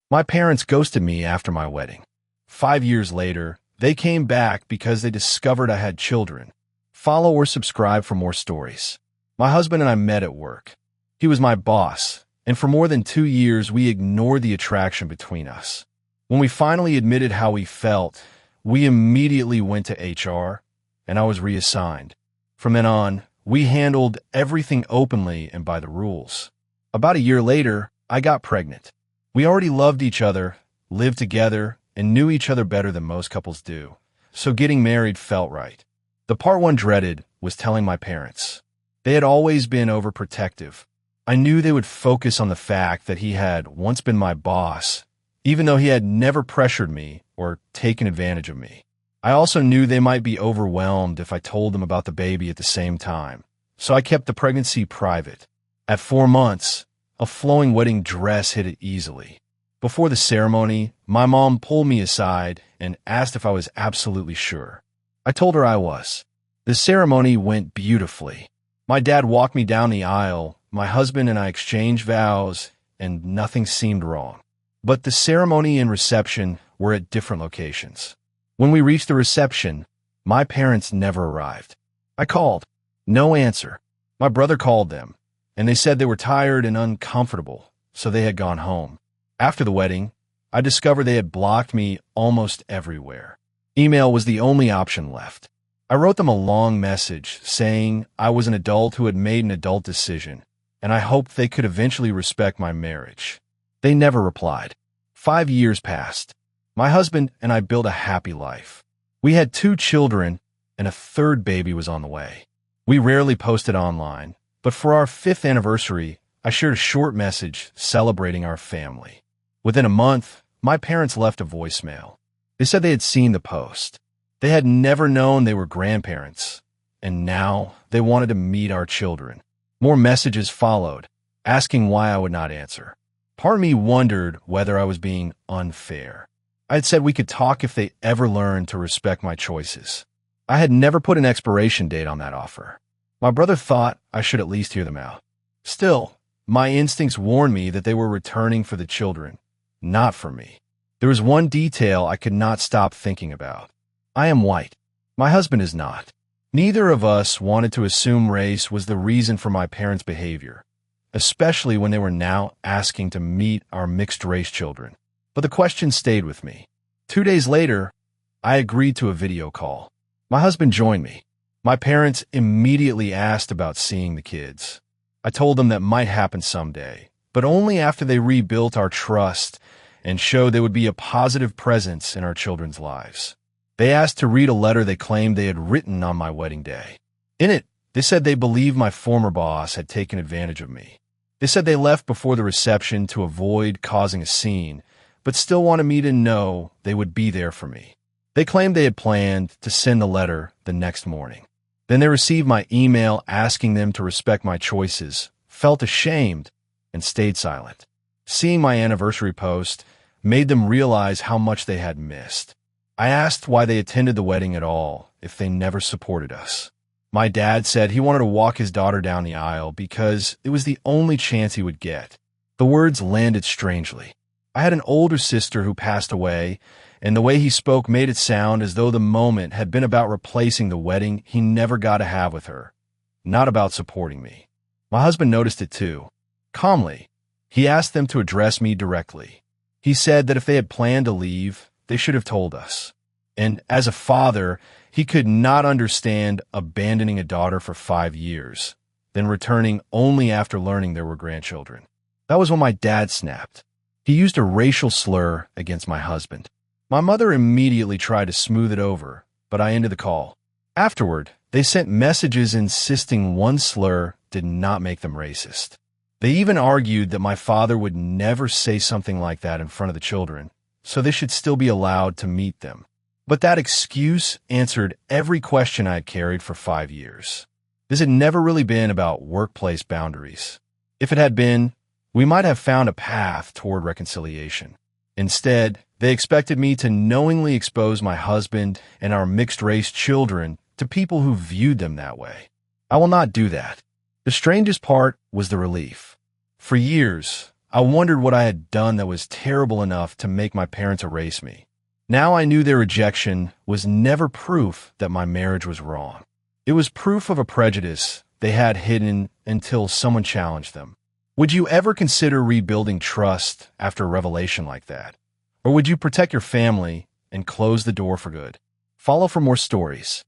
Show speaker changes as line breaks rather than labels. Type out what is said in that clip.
My parents ghosted me after my wedding. 5 years later, they came back because they discovered I had children. Follow or subscribe for more stories. My husband and I met at work. He was my boss, and for more than 2 years, we ignored the attraction between us. When we finally admitted how we felt, we immediately went to HR, and I was reassigned. From then on, we handled everything openly and by the rules. About a year later, I got pregnant. We already loved each other, lived together, and knew each other better than most couples do, so getting married felt right. The part one dreaded was telling my parents. They had always been overprotective. I knew they would focus on the fact that he had once been my boss, even though he had never pressured me or taken advantage of me. I also knew they might be overwhelmed if I told them about the baby at the same time, so I kept the pregnancy private. At 4 months, a flowing wedding dress hid it easily. Before the ceremony, my mom pulled me aside and asked if I was absolutely sure. I told her I was. The ceremony went beautifully. My dad walked me down the aisle, my husband and I exchanged vows, and nothing seemed wrong. But the ceremony and reception were at different locations. When we reached the reception, my parents never arrived. I called. No answer. My brother called them, and they said they were tired and uncomfortable, so they had gone home. After the wedding, I discovered they had blocked me almost everywhere. Email was the only option left. I wrote them a long message saying I was an adult who had made an adult decision, and I hoped they could eventually respect my marriage. They never replied. 5 years passed. My husband and I built a happy life. We had 2 children, and a 3rd baby was on the way. We rarely posted online, but for our 5th anniversary, I shared a short message celebrating our family. Within a month, my parents left a voicemail. They said they had seen the post. They had never known they were grandparents, and now they wanted to meet our children. More messages followed, asking why I would not answer. Part of me wondered whether I was being unfair. I had said we could talk if they ever learned to respect my choices. I had never put an expiration date on that offer. My brother thought I should at least hear them out. Still, my instincts warned me that they were returning for the children, not for me. There was one detail I could not stop thinking about. I am white. My husband is not. Neither of us wanted to assume race was the reason for my parents' behavior, especially when they were now asking to meet our mixed-race children. But the question stayed with me. 2 days later, I agreed to a video call. My husband joined me. My parents immediately asked about seeing the kids. I told them that might happen someday, but only after they rebuilt our trust and showed they would be a positive presence in our children's lives. They asked to read a letter they claimed they had written on my wedding day. In it, they said they believed my former boss had taken advantage of me. They said they left before the reception to avoid causing a scene, but still wanted me to know they would be there for me. They claimed they had planned to send the letter the next morning. Then they received my email asking them to respect my choices, felt ashamed, and stayed silent. Seeing my anniversary post made them realize how much they had missed. I asked why they attended the wedding at all if they never supported us. My dad said he wanted to walk his daughter down the aisle because it was the only chance he would get. The words landed strangely. I had an older sister who passed away, and the way he spoke made it sound as though the moment had been about replacing the wedding he never got to have with her, not about supporting me. My husband noticed it too. Calmly, he asked them to address me directly. He said that if they had planned to leave, they should have told us. And as a father, he could not understand abandoning a daughter for 5 years, then returning only after learning there were grandchildren. That was when my dad snapped. He used a racial slur against my husband. My mother immediately tried to smooth it over, but I ended the call. Afterward, they sent messages insisting one slur did not make them racist. They even argued that my father would never say something like that in front of the children, so they should still be allowed to meet them. But that excuse answered every question I had carried for 5 years. This had never really been about workplace boundaries. If it had been, we might have found a path toward reconciliation. Instead, they expected me to knowingly expose my husband and our mixed-race children to people who viewed them that way. I will not do that. The strangest part was the relief. For years, I wondered what I had done that was terrible enough to make my parents erase me. Now I knew their rejection was never proof that my marriage was wrong. It was proof of a prejudice they had hidden until someone challenged them. Would you ever consider rebuilding trust after a revelation like that? Or would you protect your family and close the door for good? Follow for more stories.